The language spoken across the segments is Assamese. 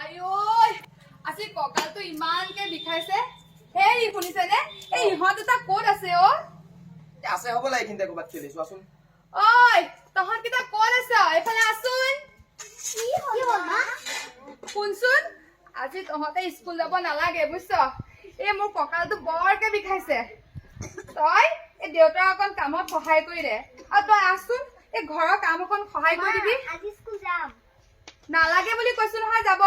আইঐ আজি কঁকালটো ইমানকে বিষাইছে হেৰি শুনিছেনে এই ইহঁত দুটা ক'ত আছে অ আছে হ'ব লাগে কিন্তু ক'ৰবাত খেলি চোৱাচোন ঐ তহঁত কেইটা ক'ত আছ এইফালে আছোন কি হ'ল মা শুনচোন আজি তহঁতে স্কুল যাব নালাগে বুজিছ এই মোৰ কঁকালটো বৰকে বিষাইছে তই এই দেউতাৰ অকণ কামত সহায় কৰি দে আৰু তই আছোন এই ঘৰৰ কাম অকণ সহায় কৰি দিবি আজি স্কুল যাম নালাগে বুলি কৈছো নহয় যাব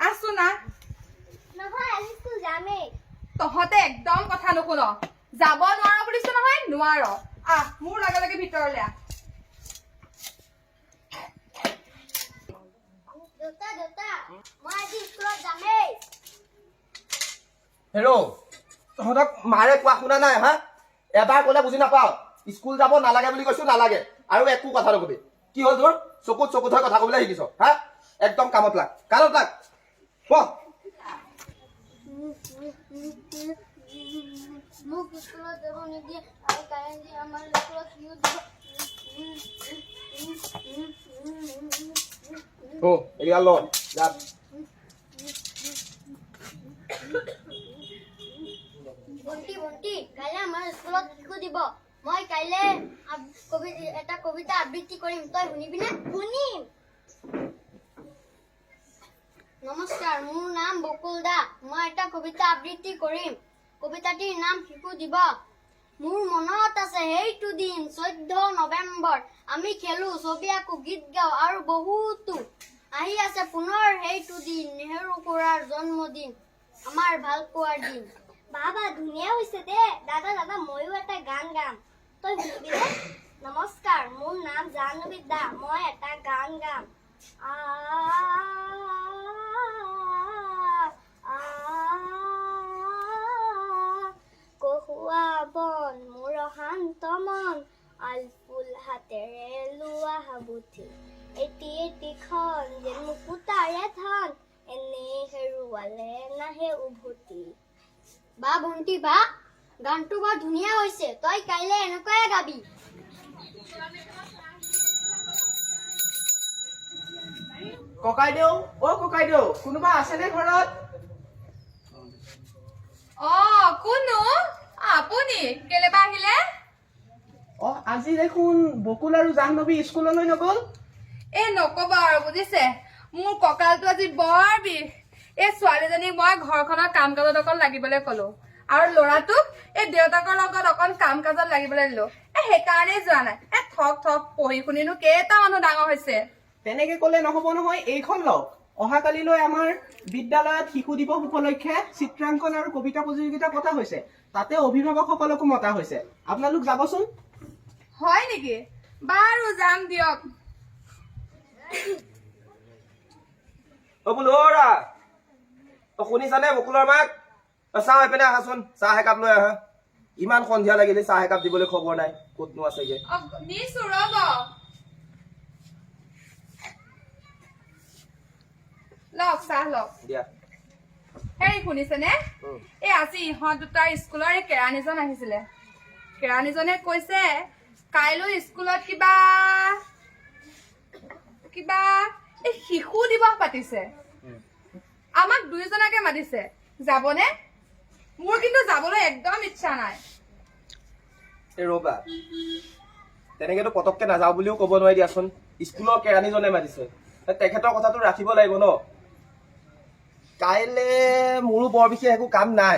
আছো না নহয় আজি স্কুল যামেই তহঁতে একদম কথা নুশুন যাব নোৱাৰ বুলিছো নহয় নোৱাৰ মোৰ লগে লগে ভিতৰলৈ দেউতা মই আজি স্কুলত যামেই হেৰো তহঁতক মাৰে কোৱা শুনা নাই হা এবাৰ ক'লে বুজি নাপাওঁ স্কুল যাব নালাগে বুলি কৈছো নালাগে আৰু একো কথা নকবি কি হ'ল তোৰ চকুত হৈ কথা ক'বলৈ শিকিছ হা একদম কামত লাগ মোক স্কুলত যাব নিদিয়ে আৰু কাৰেণ্টে আমাৰ স্কুলত কিয় দিব এৰিয়া ল যা ভণ্টি কাইলৈ আমাৰ স্কুলত শিশু দিব মই কাইলৈ এটা কবিতা আবৃত্তি কৰিম তই শুনিবিনে শুনিম নমস্কাৰ মোৰ নাম বকুল দা মই এটা কবিতা আবৃত্তি কৰিম কবিতাটিৰ নাম শিশু দিৱস মোৰ মনত আছে সেইটো দিন 14 নৱেম্বৰ আমি খেলো ছবি আকো গীত গাওঁ আৰু বহুতো আহি আছে পুনৰ সেইটো দিন নেহেৰু খুৰাৰ জন্মদিন আমাৰ ভাল পোৱাৰ দিন বাবা ধুনীয়া হৈছে দে দাদা ময়ো এটা গান গাম তই শুনিবিনে নমস্কাৰ মোৰ নাম জাহ্নবী দা মই এটা গান গাম কহুৱা বন মোৰ শান্ত মন আলফুল হাতেৰে লোৱা হাবুঠি এটিখন যেন মুকুতাৰে ধন এনে হেৰুৱালে নাহে উভতি বা ভণ্টি বা গানটো বৰ ধুনীয়া হৈছে তই কাইলৈ এনেকৈয়ে গাবি ককাইদেউ কোনোবা আছেনে ঘৰত কোননো আপুনি কেলেবা আহিলে আজি দেখোন বকুল আৰু জাহ্নবী স্কুললৈ নগ'ল নকবা আৰু বুজিছে মোৰ কঁকালটো আজি বৰ বিষ এই ছোৱালীজনীক মই ঘৰখনৰ কাম কাজত অকণ লাগিবলৈ কলো আৰু ল'ৰাটোক এই দেউতাকৰ লগত অকণ কাম কাজত লাগিবলৈ দিলো সেইকাৰণে যোৱা নাই ঠক পঢ়ি শুনিনো কেইটা মানুহ ডাঙৰ হৈছে তেনেকে ক'লে নহ'ব নহয় এইখন লওক অহাকালিলৈ আমাৰ বিদ্যালয়ত শিশু দিৱস উপলক্ষে চিত্ৰাংকন আৰু কবিতা প্ৰতিযোগিতা পতা হৈছে তাতে অভিভাৱকসকলকো মতা হৈছে আপোনালোক যাবচোন হয় নেকি বাৰু যাম দিয়ক বোলো শুনিছানে বকুলৰ মাক চাহ এইপিনে আহাচোন চাহ একাপ লৈ আহা ইমান সন্ধিয়া লাগিলে চাহ একাপ দিবলৈ খবৰ নাই ক'তনো আছেগে নিছো ৰ'ব লওক চাহ লওক দিয়া হেৰি শুনিছেনে আজি ইহঁত দুটাৰ স্কুলৰ এই কেৰাণীজন আহিছিলে কেৰাণীজনে কৈছে কাইলৈ স্কুলত কিবা এই শিশু দিৱস পাতিছে আমাক দুইজনকে মাতিছে যাবনে মোৰ কিন্তু যাবলৈ একদম ইচ্ছা নাই ৰবা তেনেকেতো পতককে নাযাওঁ বুলিও ক'ব নোৱাৰি দিয়াচোন স্কুলৰ কেৰাণীজনে মাতিছে তেখেতৰ কথাটো ৰাখিব লাগিব ন কাইলে মোৰো বৰ বিশেষ একো কাম নাই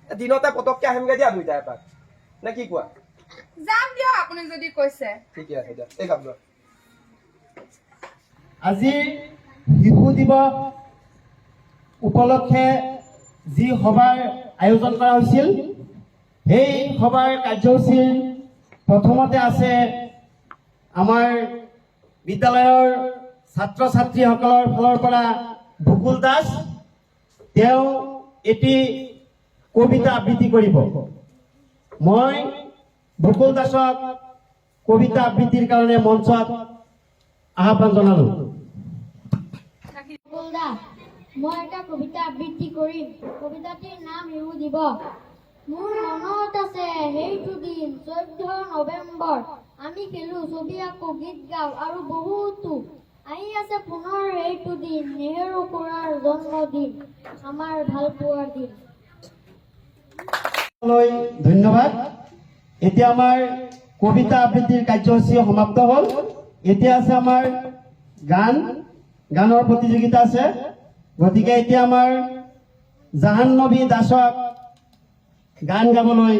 দিনতে পতককে আহিমগে দিয়া দুইটা এপাক নে কি কোৱা যাম দিয়ক আপুনি যদি কৈছে ঠিকে আছে দিয়া এই কাম লোৱা আজিৰ শিশু দিৱস উপলক্ষে যি সভাৰ আয়োজন কৰা হৈছিল সেই সভাৰ কাৰ্যসূচীৰ প্ৰথমতে আছে আমাৰ বিদ্যালয়ৰ ছাত্ৰ ছাত্ৰীসকলৰ ফালৰ পৰা বকুল দাস তেওঁ এটি কবিতা আবৃত্তি কৰিব মই বকুল দাসক কবিতা আবৃত্তিৰ কাৰণে মঞ্চত আহ্বান জনালো মই এটা কবিতা আবৃত্তি কৰিম কবিতাটিৰ নাম শিশু দিৱস মোৰ মনত আছে সেইটো দিন 14 নৱেম্বৰ আমি খেলো ছবি আকো গীত গাওঁ আৰু বহুতো আহি আছে পুনৰ এইটো দিন, নেহেৰু খুৰাৰ জন্মদিন, আমাৰ ভাল পোৱাৰ দিন। ধন্যবাদ। এতিয়া আমাৰ কবিতা আবৃত্তিৰ কাৰ্যসূচী সমাপ্ত হ'ল। এতিয়া আছে আমাৰ গানৰ প্ৰতিযোগিতা আছে। গতিকে এতিয়া আমাৰ জাহ্নবী দাসক গান গাবলৈ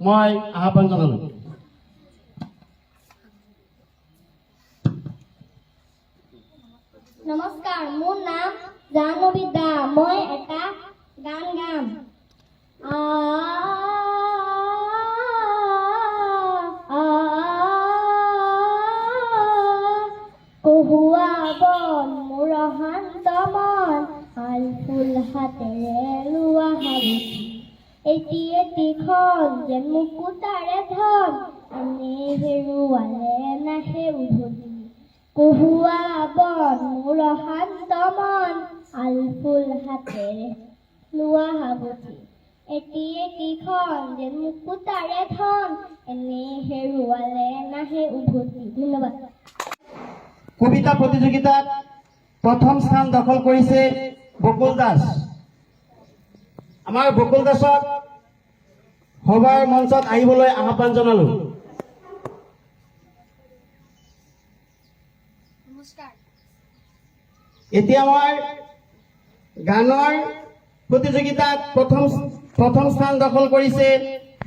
মই আহ্বান জনালোঁ। নমস্কাৰ, মোৰ নাম জাহ্নবী দা। মই এটা গান গাম। কহুৱা বন মোৰ শান্ত মন, শাল ফুল হাতেৰে লোৱা হালধি, এটি এটিখন যেন মুকুতাৰে ধন, এনে হেৰুৱালে নাহে উভতি। কহুৱা বন মোৰ শান্ত মন, শাল ফুল হাতেৰে লোৱা হালধি, এটি এটিখন যেন মুকুতাৰে ধন, এনে হেৰুৱালে নাহে উভতি। ধন্যবাদ। কবিতা প্ৰতিযোগিতাত প্ৰথম স্থান দখল কৰিছে বকুল দাস। আমাৰ বকুল দাসক সভাৰ মঞ্চত আহিবলৈ আহ্বান জনালোঁ। এতিয়া আমাৰ গানৰ প্ৰতিযোগিতাত প্ৰথম স্থান দখল কৰিছে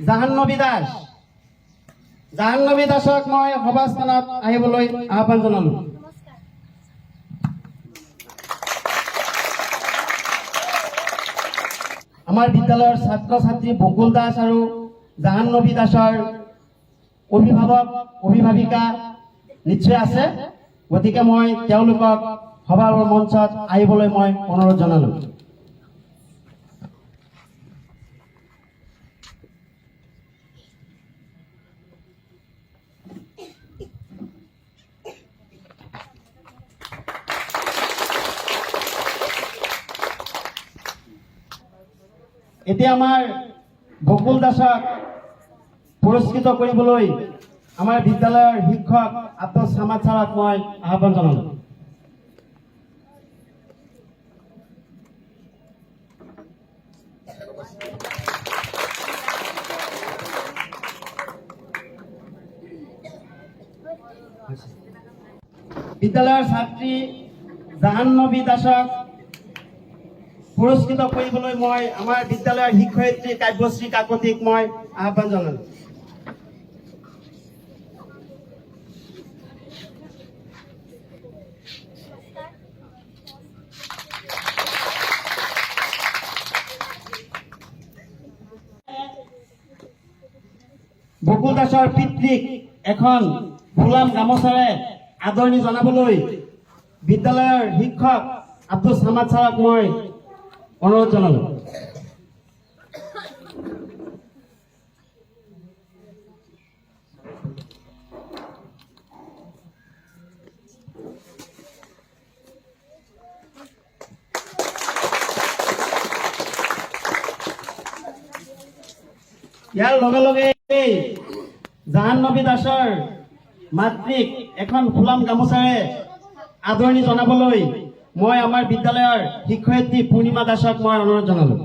জাহ্নবী দাস। জাহ্নবী দাসক মই সভাস্থানত আহিবলৈ আহ্বান জনালোঁ। আমাৰ বিদ্যালয়ৰ ছাত্ৰ ছাত্ৰী বকুল দাস আৰু জাহ্নবী দাসৰ অভিভাৱিকা নিশ্চয় আছে। গতিকে মই তেওঁলোকক সভাৰ মঞ্চত আহিবলৈ মই অনুৰোধ জনালোঁ। এতিয়া আমাৰ বকুল দাসক পুৰস্কৃত কৰিবলৈ আমাৰ বিদ্যালয়ৰ শিক্ষক আব্দুল সামাদ ছাৰক মই আহ্বান জনালোঁ। বিদ্যালয়ৰ ছাত্ৰী জাহ্নবী দাসক পুৰস্কৃত কৰিবলৈ মই আমাৰ বিদ্যালয়ৰ শিক্ষয়িত্ৰী কাব্যশ্ৰী কাকতিক মই আহ্বান জনালোঁ। বকুল দাসৰ পিতৃক এখন ফুলাম গামোচাৰে আদৰণি জনাবলৈ বিদ্যালয়ৰ শিক্ষক আব্দুল সামাদ ছাৰক মই অনুৰোধ জনালোঁ। ইয়াৰ লগে লগে জাহ্নবী দাসৰ মাতৃক এখন ফুলাম গামোচাৰে আদৰণি জনাবলৈ মই আমাৰ বিদ্যালয়ৰ শিক্ষয়িত্ৰী পূৰ্ণিমা দাসক মই অনুৰোধ জনালোঁ।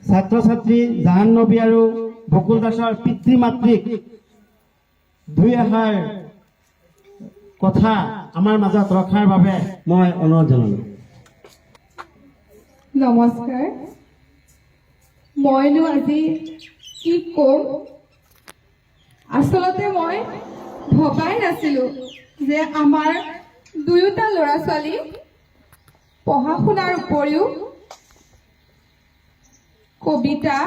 ছাত্ৰ ছাত্ৰী জাহ্নবী আৰু বকুল দাসৰ পিতৃ মাতৃক দুই এষাৰ কথা আমাৰ মাজত ৰখাৰ বাবে মই অনুৰোধ জনালোঁ। নমস্কাৰ। মইনো আজি কি কম, আচলতে মই ভবাই নাছিলো যে আমাৰ দুয়োটা ল'ৰা ছোৱালী পঢ়া শুনাৰ উপৰিও কবিতা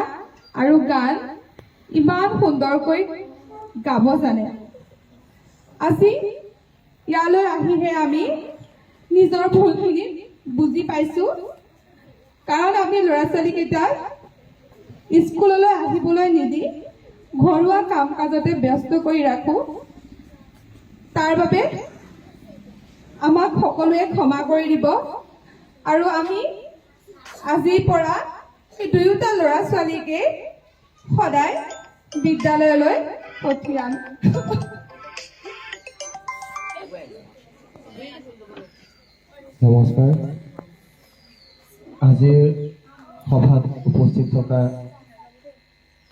আৰু গান ইমান সুন্দৰকৈ গাব জানে। আজি ইয়ালৈ আহিহে আমি নিজৰ ভুলখিনি বুজি পাইছো। কাৰণ আমি ল'ৰা ছোৱালীকেইটাক স্কুললৈ আহিবলৈ নিদি ঘৰুৱা কাম কাজতে ব্যস্ত কৰি ৰাখো। তাৰ বাবে আমাক সকলোৱে ক্ষমা কৰি দিব। আৰু আমি আজিৰ পৰা এই দুয়োটা ল'ৰা ছোৱালীকে সদায় বিদ্যালয়লৈ পঠিয়াম। নমস্কাৰ। আজিৰ সভাত উপস্থিত থকা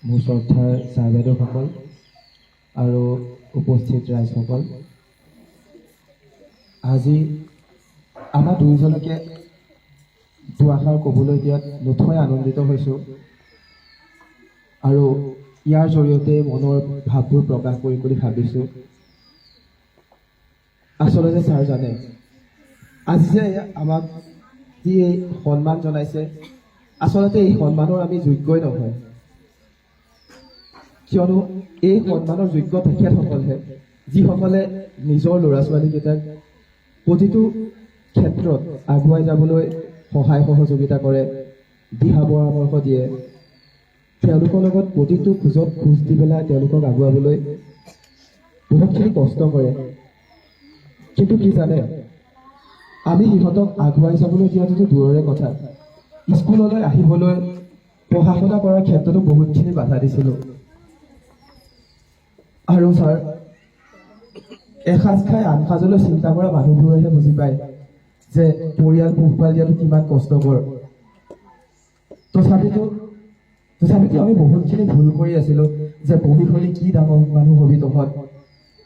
মোৰ শ্ৰদ্ধাৰ ছাৰ বাইদেউসকল আৰু উপস্থিত ৰাইজসকল, আজি আমাৰ দুয়োজনকে দুআষাৰ ক'বলৈ দিয়াত নথৈ আনন্দিত হৈছোঁ আৰু ইয়াৰ জৰিয়তে মনৰ ভাৱবোৰ প্ৰকাশ কৰিম বুলি ভাবিছোঁ। আচলতে ছাৰ জানে, আজি যে আমাক যি এই সন্মান জনাইছে, আচলতে এই সন্মানৰ আমি যোগ্যই নহয়, কিয়নো এই সন্মানৰ যোগ্য তেখেতসকলহে যিসকলে নিজৰ ল'ৰা ছোৱালীকেইটাক প্ৰতিটো ক্ষেত্ৰত আগুৱাই যাবলৈ সহায় সহযোগিতা কৰে, দিহা পৰামৰ্শ দিয়ে, তেওঁলোকৰ লগত প্ৰতিটো খোজত খোজ দি পেলাই তেওঁলোকক আগুৱাবলৈ বহুতখিনি কষ্ট কৰে। কিন্তু কি জানে, আমি সিহঁতক আগুৱাই যাবলৈ দিয়াটোতো দূৰৰে কথা, স্কুললৈ আহিবলৈ পঢ়া শুনা কৰাৰ ক্ষেত্ৰতো বহুতখিনি বাধা দিছিলোঁ। আৰু ছাৰ, এসাঁজ খাই আন সাঁজলৈ চিন্তা কৰা মানুহবোৰেহে বুজি পায় যে পৰিয়াল পোহপাল দিয়াটো কিমান কষ্টকৰ। তথাপিতো আমি বহুতখিনি ভুল কৰি আছিলোঁ যে পঢ়ি শুনি কি ডাঙৰ মানুহ হবি তহঁত।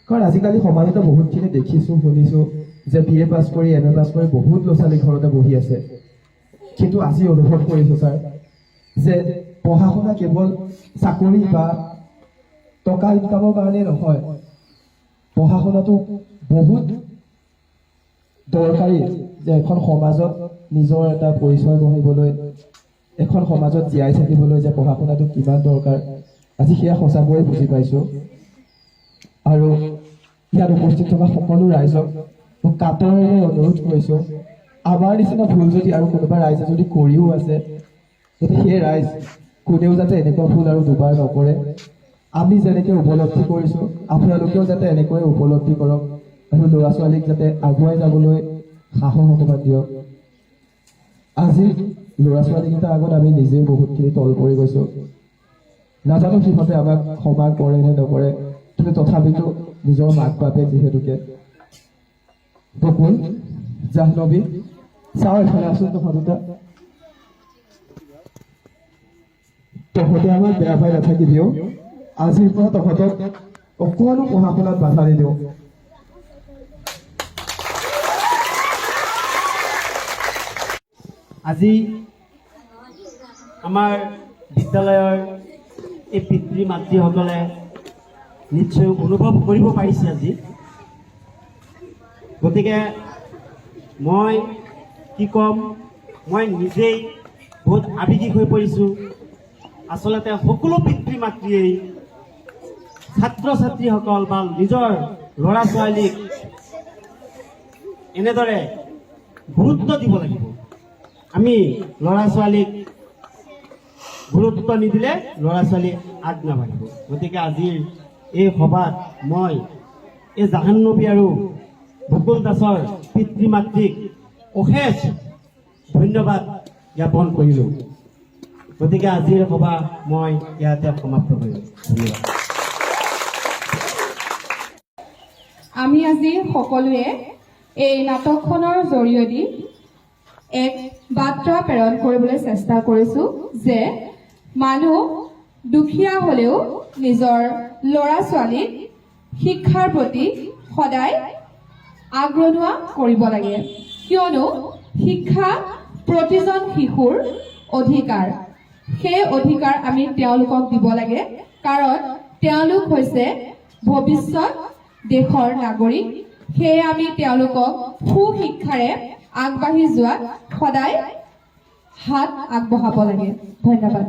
কাৰণ আজিকালি সমাজতে বহুতখিনি দেখিছোঁ শুনিছোঁ যে BA পাছ কৰি MA পাছ কৰি বহুত ল'ৰা ছোৱালী ঘৰতে বহি আছে। কিন্তু আজি অনুভৱ কৰিছোঁ ছাৰ যে পঢ়া শুনা কেৱল চাকৰি বা টকা ইনকামৰ কাৰণেই নহয়, পঢ়া শুনাটো বহুত দৰকাৰী যে এখন সমাজত নিজৰ এটা পৰিচয় গঢ়িবলৈ, এখন সমাজত জীয়াই থাকিবলৈ যে পঢ়া শুনাটো কিমান দৰকাৰ, আজি সেয়া সঁচাকৈয়ে বুজি পাইছোঁ। আৰু ইয়াত উপস্থিত থকা সকলো ৰাইজক মই কাতৰেৰে অনুৰোধ কৰিছোঁ, আমাৰ নিচিনা ভুল যদি আৰু কোনোবা ৰাইজে যদি কৰিও আছে, তেতিয়া সেই ৰাইজ কোনেও যাতে এনেকুৱা ভুল আৰু দুবাৰ নকৰে। আমি যেনেকৈ উপলব্ধি কৰিছোঁ, আপোনালোকেও যাতে এনেকৈ উপলব্ধি কৰক আৰু ল'ৰা ছোৱালীক যাতে আগুৱাই যাবলৈ সাহস অকণমান দিয়ক। আজি ল'ৰা ছোৱালীকেইটাৰ আগত আমি নিজেও বহুতখিনি তল পৰি গৈছোঁ। নাজানো সিহঁতে আমাক ক্ষমা কৰে নে নকৰে, কিন্তু তথাপিতো নিজৰ মাক বাপেক যিহেতুকে। বকুল, জাহ্নৱী, চাওঁ এফালে আছোঁ, তহঁত তহঁতে আমাক বেয়া পাই নাথাকিবিও। আজিৰ পৰা তহঁতক অকণো পঢ়া শুনাত বাধা নিদিওঁ। আজি আমাৰ বিদ্যালয়ৰ এই পিতৃ মাতৃসকলে নিশ্চয় অনুভৱ কৰিব পাৰিছে আজি। গতিকে মই কি ক'ম, মই নিজেই বহুত আৱেগিক হৈ পৰিছোঁ। আচলতে সকলো পিতৃ মাতৃয়েই ছাত্ৰ ছাত্ৰীসকল বা নিজৰ ল'ৰা ছোৱালীক এনেদৰে গুৰুত্ব দিব লাগিব। আমি ল'ৰা ছোৱালীক গুৰুত্ব নিদিলে ল'ৰা ছোৱালী আগ নাবাঢ়িব। গতিকে আজিৰ এই সভাত মই এই জাহ্নৱী আৰু বকুল দাসৰ পিতৃ মাতৃক অশেষ ধন্যবাদ জ্ঞাপন কৰিলোঁ। গতিকে আজিৰ সভা মই ইয়াতে সমাপ্ত কৰিলোঁ। ধন্যবাদ। আমি আজি সকলোৱে এই নাটকখনৰ জৰিয়তে এক বাৰ্তা প্ৰেৰণ কৰিবলৈ চেষ্টা কৰিছোঁ যে মানুহ দুখীয়া হ'লেও নিজৰ ল'ৰা ছোৱালীক শিক্ষাৰ প্ৰতি সদায় আগ্ৰহ কৰিব লাগে, কিয়নো শিক্ষা প্ৰতিজন শিশুৰ অধিকাৰ। সেই অধিকাৰ আমি তেওঁলোকক দিব লাগে, কাৰণ তেওঁলোক হৈছে ভৱিষ্যত দেশৰ নাগৰিক। সেয়ে আমি তেওঁলোকক সুশিক্ষাৰে আগবাঢ়ি যোৱাত সদায় হাত আগবঢ়াব লাগে। ধন্যবাদ।